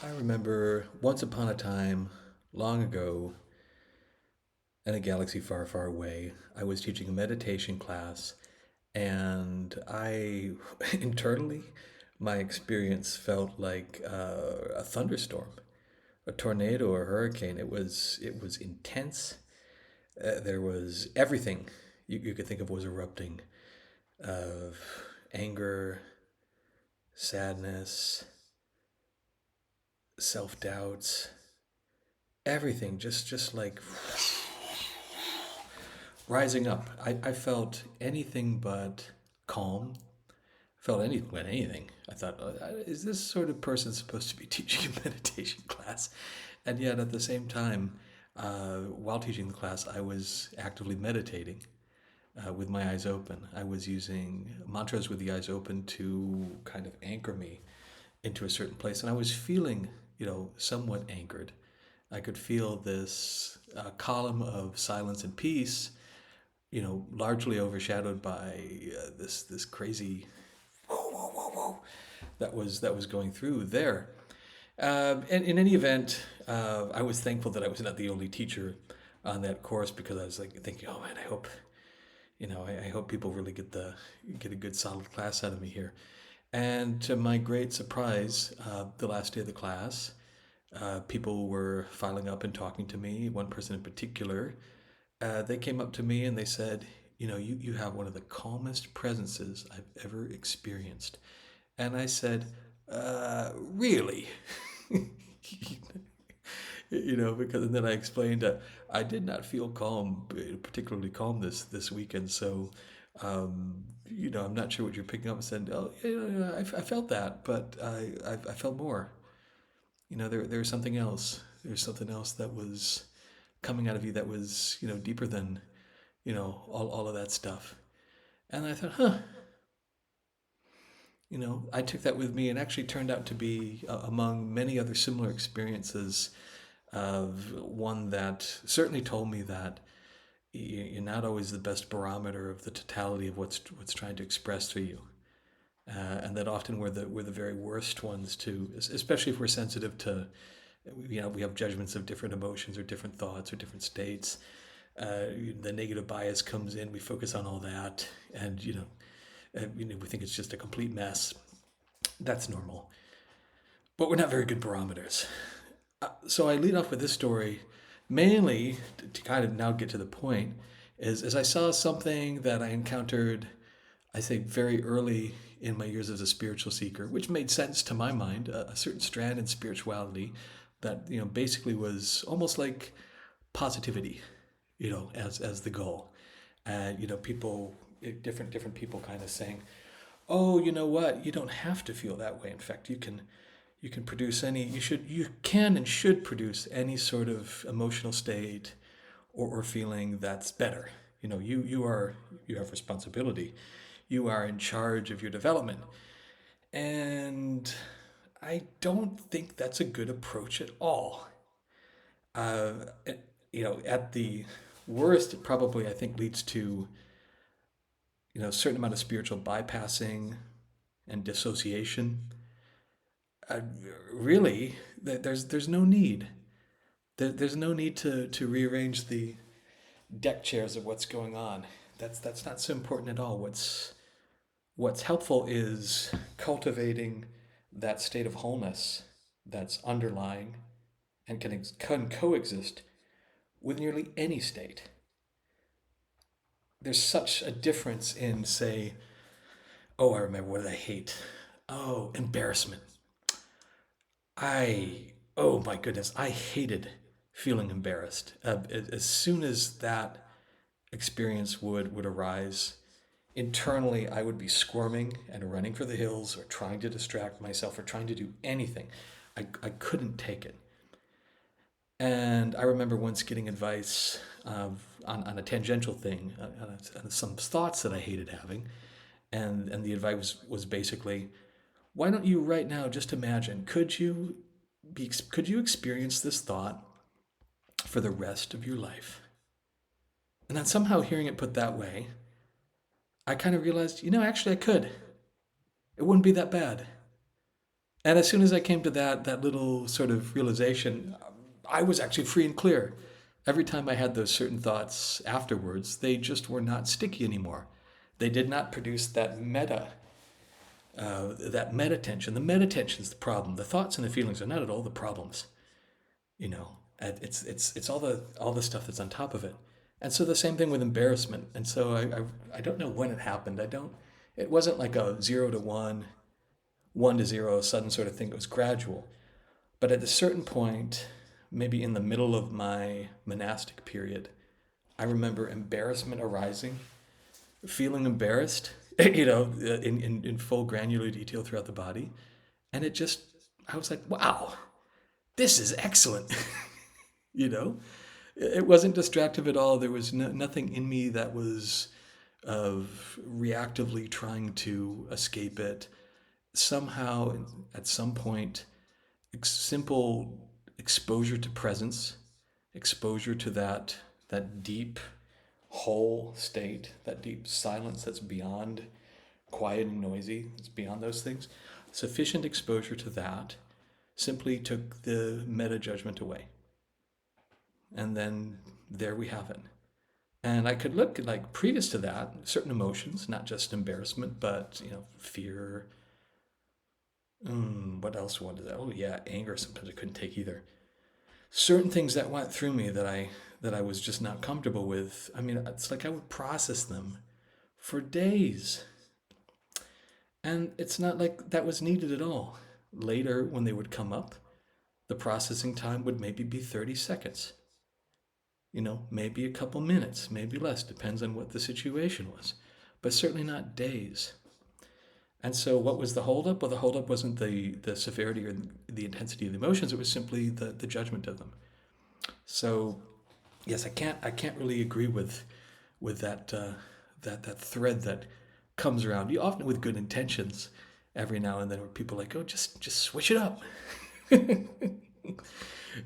I remember once upon a time, long ago, in a galaxy far, far away, I was teaching a meditation class, and internally, my experience felt like a thunderstorm, a tornado, or a hurricane. It was intense. There was everything you could think of was erupting of anger, sadness, self doubts, everything just like rising up. I felt anything but calm. Felt anything but anything. I thought, is this sort of person supposed to be teaching a meditation class? And yet, at the same time, while teaching the class, I was actively meditating with my eyes open. I was using mantras with the eyes open to kind of anchor me into a certain place, and I was feeling, somewhat anchored. I could feel this column of silence and peace, largely overshadowed by this crazy whoa, whoa, whoa, whoa that was going through there. And in any event, I was thankful that I was not the only teacher on that course because I was like thinking, oh man, I hope I hope people really get a good solid class out of me here. And to my great surprise, the last day of the class, people were filing up and talking to me. One person in particular, they came up to me and they said, you have one of the calmest presences I've ever experienced. And I said, really? Because and then I explained I did not feel calm, particularly calm this weekend. So, I'm not sure what you're picking up and saying. Oh, yeah, I felt that, but I felt more. There's something else. There's something else that was coming out of you that was, deeper than, all of that stuff. And I thought, huh, I took that with me and actually turned out to be among many other similar experiences of one that certainly told me that you're not always the best barometer of the totality of what's trying to express to you, and that often we're the very worst ones to, especially if we're sensitive to, we have judgments of different emotions or different thoughts or different states. The negative bias comes in. We focus on all that, and we think it's just a complete mess. That's normal, but we're not very good barometers. So I lead off with this story mainly to kind of now get to the point is as I saw something that I encountered, I think, very early in my years as a spiritual seeker, which made sense to my mind, a certain strand in spirituality that, basically was almost like positivity, as the goal. And, people, different people kind of saying, oh, you know what? You don't have to feel that way. In fact, you can produce any you can and should produce any sort of emotional state or feeling that's better. You have responsibility. You are in charge of your development. And I don't think that's a good approach at all. Uh, at the worst, it probably I think leads to a certain amount of spiritual bypassing and dissociation. Uh, really, there's no need. There's no need to rearrange the deck chairs of what's going on. That's not so important at all. What's helpful is cultivating that state of wholeness that's underlying and can coexist with nearly any state. There's such a difference in, say, oh, I remember what did I hate? Oh, embarrassment. Oh my goodness, I hated feeling embarrassed. As soon as that experience would arise, internally I would be squirming and running for the hills or trying to distract myself or trying to do anything. I couldn't take it. And I remember once getting advice on a tangential thing, on some thoughts that I hated having. And the advice was basically, why don't you right now just imagine, could you experience this thought for the rest of your life? And then somehow hearing it put that way, I kind of realized, actually I could. It wouldn't be that bad. And as soon as I came to that little sort of realization, I was actually free and clear. Every time I had those certain thoughts afterwards, they just were not sticky anymore. They did not produce that meta tension. The meta tension is the problem. The thoughts and the feelings are not at all the problems. You know, it's all the stuff that's on top of it. And so the same thing with embarrassment. And so I don't know when it happened. I don't. It wasn't like a 0 to 1, 1 to 0, a sudden sort of thing. It was gradual. But at a certain point, maybe in the middle of my monastic period, I remember embarrassment arising, feeling embarrassed, in full granular detail throughout the body. And it just, I was like, wow, this is excellent. you know, it wasn't distractive at all. There was nothing in me that was of reactively trying to escape it. Somehow, at some point, simple exposure to presence, exposure to that deep whole state, that deep silence that's beyond quiet and noisy, it's beyond those things. Sufficient exposure to that simply took the meta judgment away. And then there we have it. And I could look like previous to that, certain emotions, not just embarrassment, but fear. What else was that? Oh yeah, anger. Sometimes I couldn't take either. Certain things that went through me that I was just not comfortable with. I mean, it's like I would process them for days, and it's not like that was needed at all. Later, when they would come up, the processing time would maybe be 30 seconds. Maybe a couple minutes, maybe less, depends on what the situation was, but certainly not days. And so, what was the holdup? Well, the holdup wasn't the severity or the intensity of the emotions; it was simply the judgment of them. So, yes, I can't really agree with that thread that comes around. You often with good intentions, every now and then, where people are like, oh, just switch it up.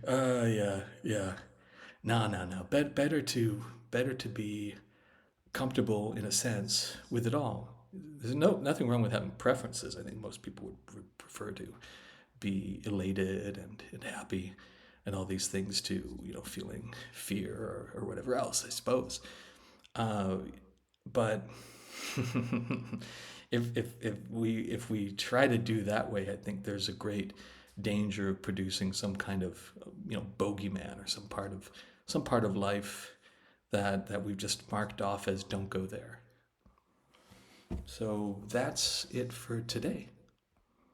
Yeah, yeah. No, no, no. Better to be comfortable in a sense with it all. There's nothing wrong with having preferences. I think most people would prefer to be elated and happy and all these things to feeling fear or whatever else, I suppose. Uh, but if we try to do that way, I think there's a great danger of producing some kind of bogeyman or some part of life that we've just marked off as don't go there. So that's it for today.